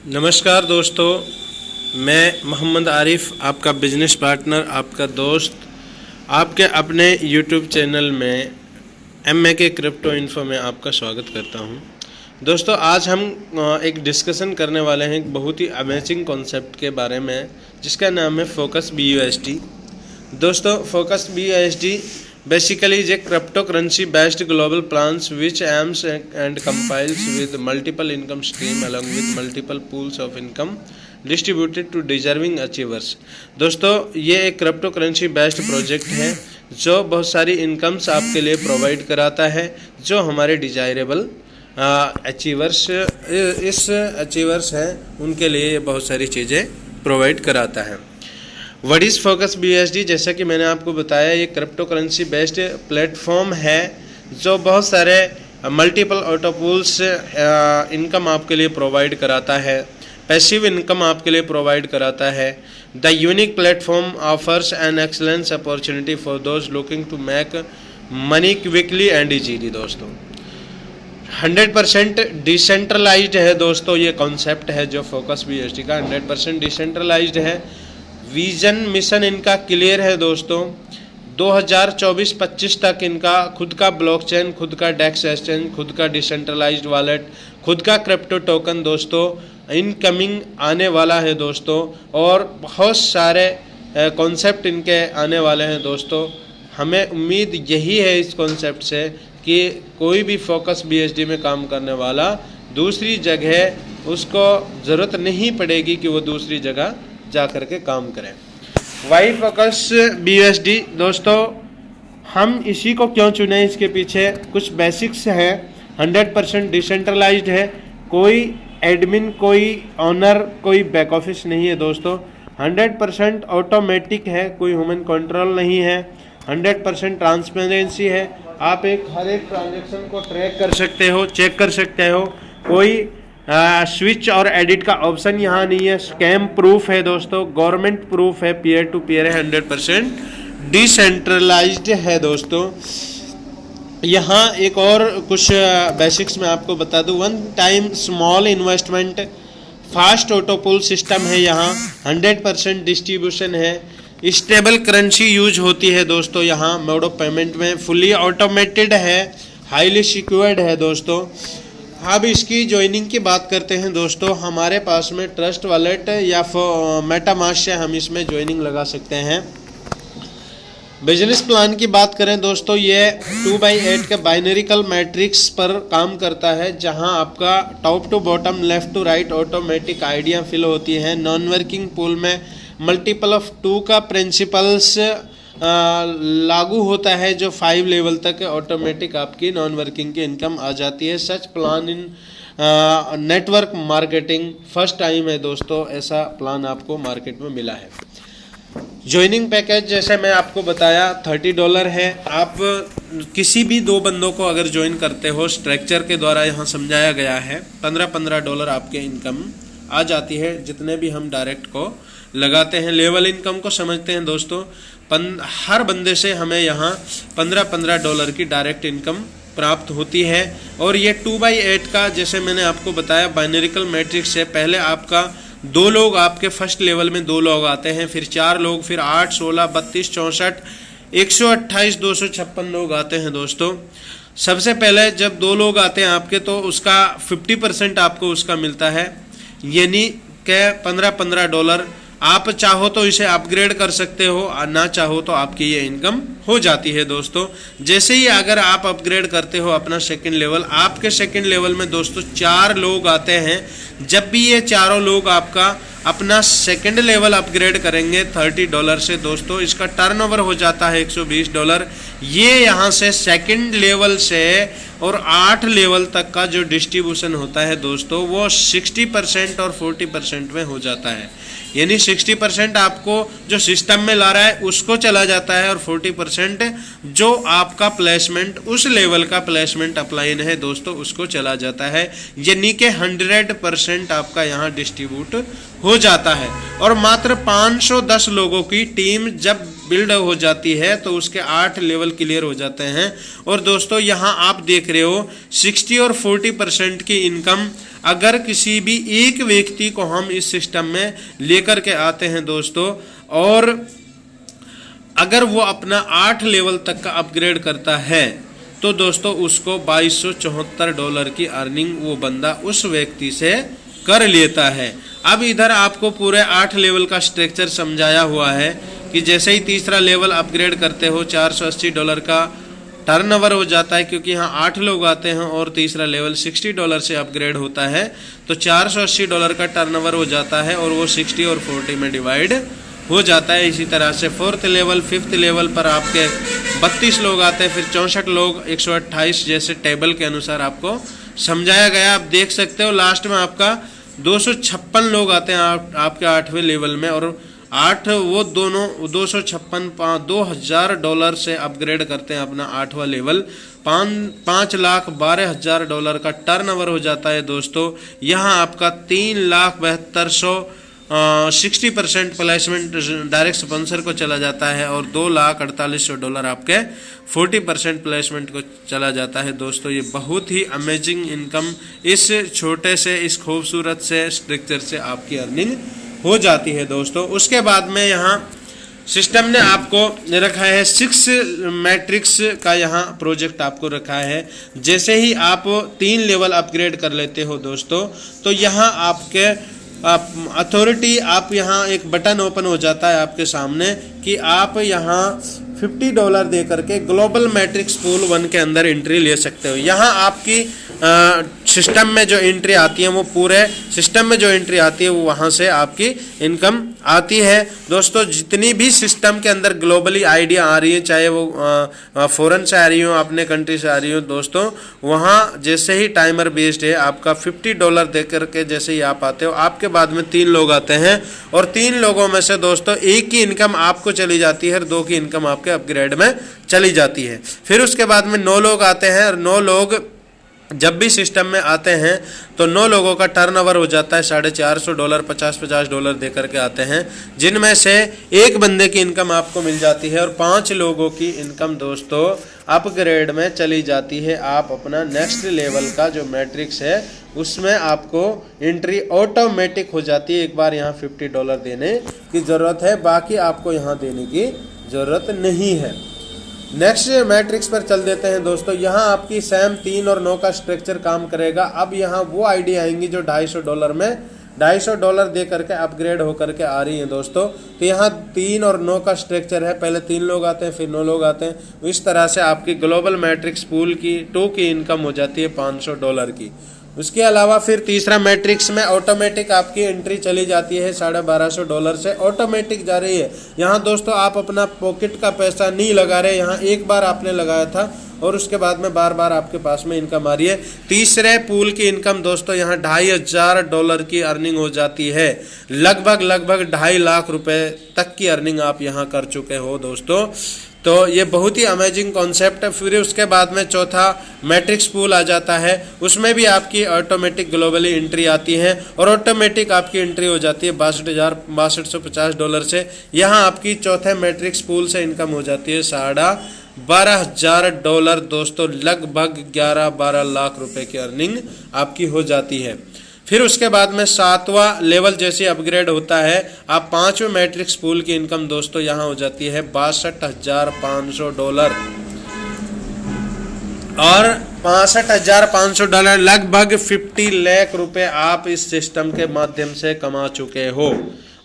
नमस्कार दोस्तों, मैं मोहम्मद आरिफ, आपका बिजनेस पार्टनर, आपका दोस्त, आपके अपने यूट्यूब चैनल में MAK क्रिप्टो इन्फो में आपका स्वागत करता हूं। दोस्तों, आज हम एक डिस्कशन करने वाले हैं एक बहुत ही अमेजिंग कॉन्सेप्ट के बारे में, जिसका नाम है फोकस BUSD। दोस्तों, focus BUSD basically is a cryptocurrency based global plans which aims and compiles with multiple income stream along with multiple pools of income distributed to deserving achievers। दोस्तों, ये एक क्रिप्टो करेंसी बेस्ड प्रोजेक्ट है जो बहुत सारी incomes आपके लिए provide कराता है, जो हमारे डिजायरेबल अचीवर्स हैं उनके लिए ये बहुत सारी चीज़ें प्रोवाइड कराता है। What is focus BUSD? जैसा कि मैंने आपको बताया, ये क्रिप्टो करेंसी बेस्ड प्लेटफॉर्म है जो बहुत सारे मल्टीपल ऑटोपूल्स इनकम आपके लिए प्रोवाइड कराता है, पैसिव इनकम आपके लिए प्रोवाइड कराता है। The unique platform offers an excellence opportunity for those looking to make money quickly and easily. दोस्तों, 100% डिसेंट्रलाइज्ड है। दोस्तों, ये कॉन्सेप्ट है जो फोकस BUSD का 100% डिसेंट्रलाइज्ड है। विजन मिशन इनका क्लियर है। दोस्तों, 2024-25 तक इनका खुद का ब्लॉकचेन, खुद का डेक्स एक्सचेंज, खुद का डिसेंट्रलाइज्ड वॉलेट, खुद का क्रिप्टो टोकन दोस्तों इनकमिंग आने वाला है दोस्तों, और बहुत सारे कॉन्सेप्ट इनके आने वाले हैं दोस्तों। हमें उम्मीद यही है इस कॉन्सेप्ट से कि कोई भी फोकस BUSD में काम करने वाला दूसरी जगह उसको ज़रूरत नहीं पड़ेगी कि वो दूसरी जगह जा कर के काम करें। Why focus BUSD? दोस्तों, हम इसी को क्यों चुने, इसके पीछे कुछ बेसिक्स हैं। 100% डिसेंट्रलाइज्ड है, कोई एडमिन, कोई ऑनर, कोई बैक ऑफिस नहीं है दोस्तों। 100% ऑटोमेटिक है, कोई ह्यूमन कंट्रोल नहीं है। 100% ट्रांसपेरेंसी है, आप हर एक ट्रांजेक्शन को ट्रैक कर सकते हो, चेक कर सकते हो। कोई स्विच और एडिट का ऑप्शन यहाँ नहीं है। स्कैम प्रूफ है दोस्तों, गवर्नमेंट प्रूफ है, पीयर टू पीयर है, 100% डिसेंट्रलाइज्ड है दोस्तों। यहाँ एक और कुछ बेसिक्स मैं आपको बता दूँ। One time small investment, fast ऑटोपुल system है, यहाँ 100% डिस्ट्रीब्यूशन है, स्टेबल करेंसी यूज होती है दोस्तों। यहाँ मोड ऑफ पेमेंट में फुली ऑटोमेटेड है, हाईली सिक्योर्ड है दोस्तों। अब इसकी ज्वाइनिंग की बात करते हैं दोस्तों। हमारे पास में ट्रस्ट वॉलेट या मेटामास्क से हम इसमें ज्वाइनिंग लगा सकते हैं। बिजनेस प्लान की बात करें दोस्तों, ये 2/8 के बाइनरिकल मैट्रिक्स पर काम करता है, जहां आपका top to bottom, left to right automatic idea fill होती है। नॉन वर्किंग पूल में मल्टीपल ऑफ 2 का प्रिंसिपल्स लागू होता है, जो 5 लेवल तक ऑटोमेटिक आपकी नॉन वर्किंग की इनकम आ जाती है। Such plan in network marketing first time है दोस्तों, ऐसा प्लान आपको मार्केट में मिला है। ज्वाइनिंग पैकेज जैसे मैं आपको बताया $30 है। आप किसी भी 2 बंदों को अगर ज्वाइन करते हो, स्ट्रक्चर के द्वारा यहाँ समझाया गया है, $15 आपके इनकम आ जाती है, जितने भी हम डायरेक्ट को लगाते हैं। लेवल इनकम को समझते हैं दोस्तों, हर बंदे से हमें यहाँ $15 की डायरेक्ट इनकम प्राप्त होती है। और ये 2/8 का, जैसे मैंने आपको बताया, बाइनरिकल मैट्रिक्स से पहले आपका 2 लोग, आपके फर्स्ट लेवल में 2 लोग आते हैं, फिर 4 लोग, फिर 8, 16, 32, 64, 128, 256 लोग आते हैं दोस्तों। सबसे पहले जब 2 लोग आते हैं आपके, तो उसका 50% आपको उसका मिलता है, यानी कि $15 आप चाहो तो इसे अपग्रेड कर सकते हो, ना चाहो तो आपकी ये इनकम हो जाती है दोस्तों। जैसे ही अगर आप अपग्रेड करते हो अपना सेकंड लेवल, आपके सेकंड लेवल में दोस्तों 4 लोग आते हैं। जब भी ये चारों लोग आपका अपना सेकंड लेवल अपग्रेड करेंगे $30 से दोस्तों, इसका टर्नओवर हो जाता है $120। ये यहाँ से सेकंड लेवल से और 8 लेवल तक का जो डिस्ट्रीब्यूशन होता है दोस्तों, वो 60% और 40% में हो जाता है। यानी 60% आपको जो सिस्टम में ला रहा है उसको चला जाता है, और 40% जो आपका प्लेसमेंट, उस लेवल का प्लेसमेंट अपलाइन है दोस्तों, उसको चला जाता है। यानी कि 100% आपका यहाँ डिस्ट्रीब्यूट हो जाता है। और मात्र 510 लोगों की टीम जब बिल्ड हो जाती है तो उसके 8 लेवल क्लियर हो जाते हैं। और दोस्तों यहाँ आप देख रहे हो 60 और 40% की इनकम अगर किसी भी एक व्यक्ति को हम इस सिस्टम में लेकर के आते हैं दोस्तों, और अगर वो अपना 8 लेवल तक का अपग्रेड करता है तो दोस्तों उसको $2274 की अर्निंग वो बंदा उस व्यक्ति से कर लेता है। अब इधर आपको पूरे 8 लेवल का स्ट्रक्चर समझाया हुआ है कि जैसे ही तीसरा लेवल अपग्रेड करते हो $480 का टर्नओवर हो जाता है, क्योंकि यहाँ 8 लोग आते हैं और तीसरा लेवल $60 से अपग्रेड होता है, तो $480 का टर्नओवर हो जाता है और वो 60 और 40 में डिवाइड हो जाता है। इसी तरह से 4th लेवल 5th लेवल पर आपके 32 लोग आते हैं, फिर 64 लोग 128, जैसे टेबल के अनुसार आपको समझाया गया। आप देख सकते हो लास्ट में आपका 256 लोग आते हैं आपके 8वें लेवल में, और 8 वो दोनों 256 $2000 से अपग्रेड करते हैं अपना 8वां लेवल। $5,12,000 का टर्नओवर हो जाता है दोस्तों। यहाँ आपका 3,72,100 60% प्लेसमेंट डायरेक्ट स्पॉन्सर को चला जाता है, और $2,48,000 आपके 40% प्लेसमेंट को चला जाता है दोस्तों। ये बहुत ही अमेजिंग इनकम इस छोटे से इस खूबसूरत से स्ट्रक्चर से आपकी अर्निंग हो जाती है दोस्तों। उसके बाद में यहाँ सिस्टम ने आपको रखा है 6 मैट्रिक्स का यहाँ प्रोजेक्ट आपको रखा है। जैसे ही आप 3 लेवल अपग्रेड कर लेते हो दोस्तों, तो यहाँ आपके अथॉरिटी आप यहाँ एक बटन ओपन हो जाता है आपके सामने कि आप यहाँ $50 दे करके ग्लोबल मैट्रिक्स पूल 1 के अंदर एंट्री ले सकते हो। यहाँ आपकी सिस्टम में जो एंट्री आती है, वो पूरे सिस्टम में जो एंट्री आती है वो वहाँ से आपकी इनकम आती है दोस्तों। जितनी भी सिस्टम के अंदर ग्लोबली आइडिया आ रही है, चाहे वो फॉरेन से आ रही हो, अपने कंट्री से आ रही हो दोस्तों, वहाँ जैसे ही टाइमर बेस्ड है आपका $50 दे करके जैसे ही आप आते हो, आपके बाद में 3 लोग आते हैं, और 3 लोगों में से दोस्तों 1 की इनकम आपको चली जाती है और 2 की इनकम आपके अपग्रेड में चली जाती है। फिर उसके बाद में 9 लोग आते हैं, और 9 लोग जब भी सिस्टम में आते हैं तो 9 लोगों का टर्नओवर हो जाता है $450, $50 दे करके आते हैं, जिनमें से 1 बंदे की इनकम आपको मिल जाती है, और 5 लोगों की इनकम दोस्तों अपग्रेड में चली जाती है। आप अपना नेक्स्ट लेवल का जो मैट्रिक्स है उसमें आपको एंट्री ऑटोमेटिक हो जाती है। एक बार यहाँ $50 देने की ज़रूरत है, बाकी आपको यहाँ देने की ज़रूरत नहीं है। नेक्स्ट मैट्रिक्स पर चल देते हैं दोस्तों। यहाँ आपकी सेम 3 और 9 का स्ट्रक्चर काम करेगा। अब यहाँ वो आईडी आएंगी जो $250 में $250 दे करके अपग्रेड होकर के आ रही है दोस्तों। तो यहाँ 3 और 9 का स्ट्रक्चर है, पहले 3 लोग आते हैं फिर 9 लोग आते हैं। इस तरह से आपकी ग्लोबल मैट्रिक्स पूल की 2 की इनकम हो जाती है $500 की। उसके अलावा फिर तीसरा मैट्रिक्स में ऑटोमेटिक आपकी एंट्री चली जाती है $1250 से, ऑटोमेटिक जा रही है। यहाँ दोस्तों आप अपना पॉकेट का पैसा नहीं लगा रहे, यहाँ एक बार आपने लगाया था और उसके बाद में बार बार आपके पास में इनकम आ रही है। तीसरे पूल की इनकम दोस्तों यहाँ $2500 की अर्निंग हो जाती है। लगभग 2.5 लाख रुपए तक की अर्निंग आप यहाँ कर चुके हो दोस्तों। तो ये बहुत ही अमेजिंग कॉन्सेप्ट है। फिर उसके बाद में चौथा मैट्रिक्स पूल आ जाता है, उसमें भी आपकी ऑटोमेटिक ग्लोबली एंट्री आती है, और ऑटोमेटिक आपकी एंट्री हो जाती है $62,50 से। यहाँ आपकी चौथे मैट्रिक्स पूल से इनकम हो जाती है $12,000 दोस्तों। लगभग 11-12 लाख रुपए की अर्निंग आपकी हो जाती है। फिर उसके बाद में 7वां लेवल जैसे अपग्रेड होता है, आप 5वें मैट्रिक्स पूल की इनकम दोस्तों यहाँ हो जाती है $62,500, और $65,500 लगभग 50 लाख रुपए आप इस सिस्टम के माध्यम से कमा चुके हो।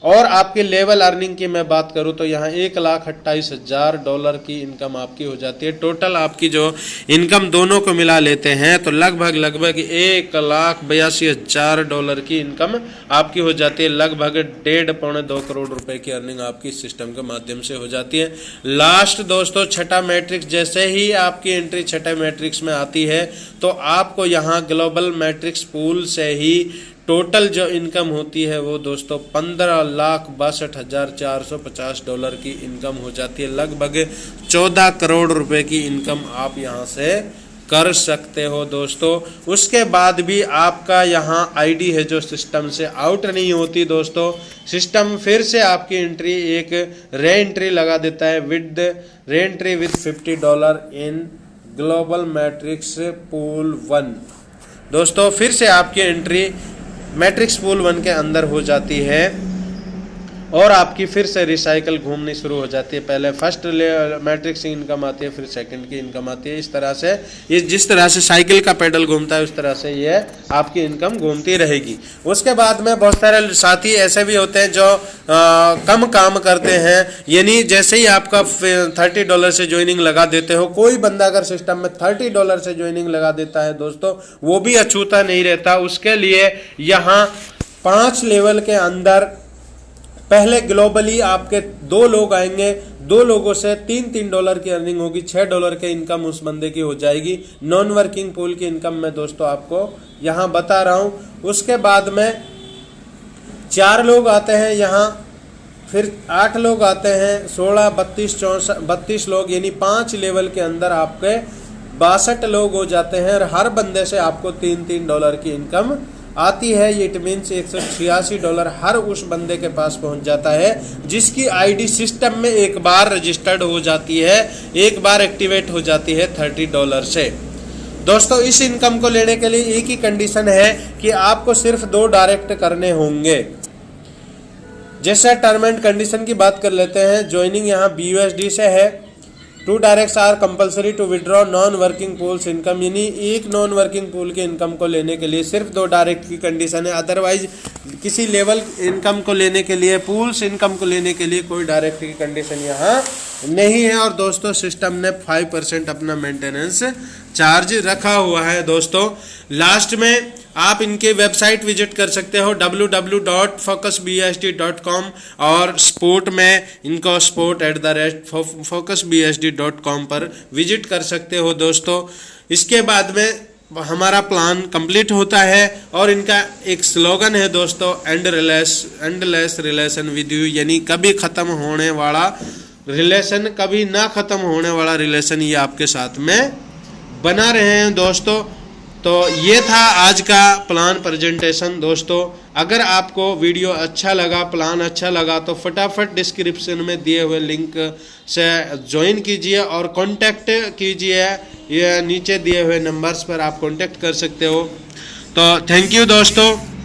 और आपकी लेवल अर्निंग की मैं बात करूं तो यहाँ $1,28,000 की इनकम आपकी हो जाती है। टोटल आपकी जो इनकम दोनों को मिला लेते हैं तो लगभग $1,82,000 की इनकम आपकी हो जाती है। लगभग 1.5-2 करोड़ रुपए की अर्निंग आपकी सिस्टम के माध्यम से हो जाती है। लास्ट दोस्तों छठा मैट्रिक्स, जैसे ही आपकी एंट्री छठे मैट्रिक्स में आती है तो आपको यहाँ ग्लोबल मैट्रिक्स पूल से ही टोटल जो इनकम होती है वो दोस्तों $15,62,450 की इनकम हो जाती है। लगभग 14 करोड़ रुपए की इनकम आप यहाँ से कर सकते हो दोस्तों। उसके बाद भी आपका यहाँ आईडी है जो सिस्टम से आउट नहीं होती दोस्तों। सिस्टम फिर से आपकी एंट्री एक रे एंट्री लगा देता है विद रे entry with $50 in global matrix pool 1। दोस्तों फिर से आपकी एंट्री मैट्रिक्स पूल 1 के अंदर हो जाती है और आपकी फिर से रिसाइकल घूमनी शुरू हो जाती है। पहले फर्स्ट मैट्रिक्स की इनकम आती है, फिर सेकंड की इनकम आती है। इस तरह से ये जिस तरह से साइकिल का पेडल घूमता है उस तरह से ये आपकी इनकम घूमती रहेगी। उसके बाद में बहुत सारे साथी ऐसे भी होते हैं जो कम काम करते हैं, यानी जैसे ही आपका $30 से ज्वाइनिंग लगा देते हो, कोई बंदा अगर सिस्टम में $30 से ज्वाइनिंग लगा देता है दोस्तों, वो भी अछूता नहीं रहता। उसके लिए यहाँ 5 लेवल के अंदर पहले ग्लोबली आपके 2 लोग आएंगे, 2 लोगों से $3 की अर्निंग होगी, $6 की इनकम उस बंदे की हो जाएगी। नॉन वर्किंग पूल की इनकम मैं दोस्तों आपको यहाँ बता रहा हूँ। उसके बाद में 4 लोग आते हैं यहाँ, फिर 8 लोग आते हैं, 16, 32, 64, 32 लोग, यानी 5 लेवल के अंदर आपके 62 लोग हो जाते हैं और हर बंदे से आपको $3 की इनकम आती है। ये इट मीन्स $186 हर उस बंदे के पास पहुंच जाता है जिसकी आईडी सिस्टम में एक बार रजिस्टर्ड हो जाती है, एक बार एक्टिवेट हो जाती है $30 से। दोस्तों इस इनकम को लेने के लिए एक ही कंडीशन है कि आपको सिर्फ 2 डायरेक्ट करने होंगे। जैसे टर्म एंड कंडीशन की बात कर लेते हैं। ज्वाइनिंग यहाँ BUSD से है। 2 directs are compulsory to withdraw non working pools income, यानी एक नॉन वर्किंग पूल के इनकम को लेने के लिए सिर्फ 2 डायरेक्ट की कंडीशन है। अदरवाइज किसी लेवल इनकम को लेने के लिए, पूल्स इनकम को लेने के लिए कोई डायरेक्ट की कंडीशन यहाँ नहीं है। और दोस्तों सिस्टम ने 5% अपना मेंटेनेंस चार्ज रखा हुआ है। दोस्तों लास्ट में आप इनके वेबसाइट विजिट कर सकते हो www.focusbusd.com और स्पोर्ट में इनको sport@focusbusd.com पर विजिट कर सकते हो दोस्तों। इसके बाद में हमारा प्लान कंप्लीट होता है और इनका एक स्लोगन है दोस्तों, एंडलेस रिलेशन विद यू, यानी कभी खत्म होने वाला रिलेशन, कभी ना खत्म होने वाला रिलेशन ये आपके साथ में बना रहे हैं दोस्तों। तो ये था आज का प्लान प्रेजेंटेशन दोस्तों। अगर आपको वीडियो अच्छा लगा, प्लान अच्छा लगा, तो फटाफट डिस्क्रिप्शन में दिए हुए लिंक से ज्वाइन कीजिए और कांटेक्ट कीजिए। ये नीचे दिए हुए नंबर्स पर आप कांटेक्ट कर सकते हो। तो थैंक यू दोस्तों।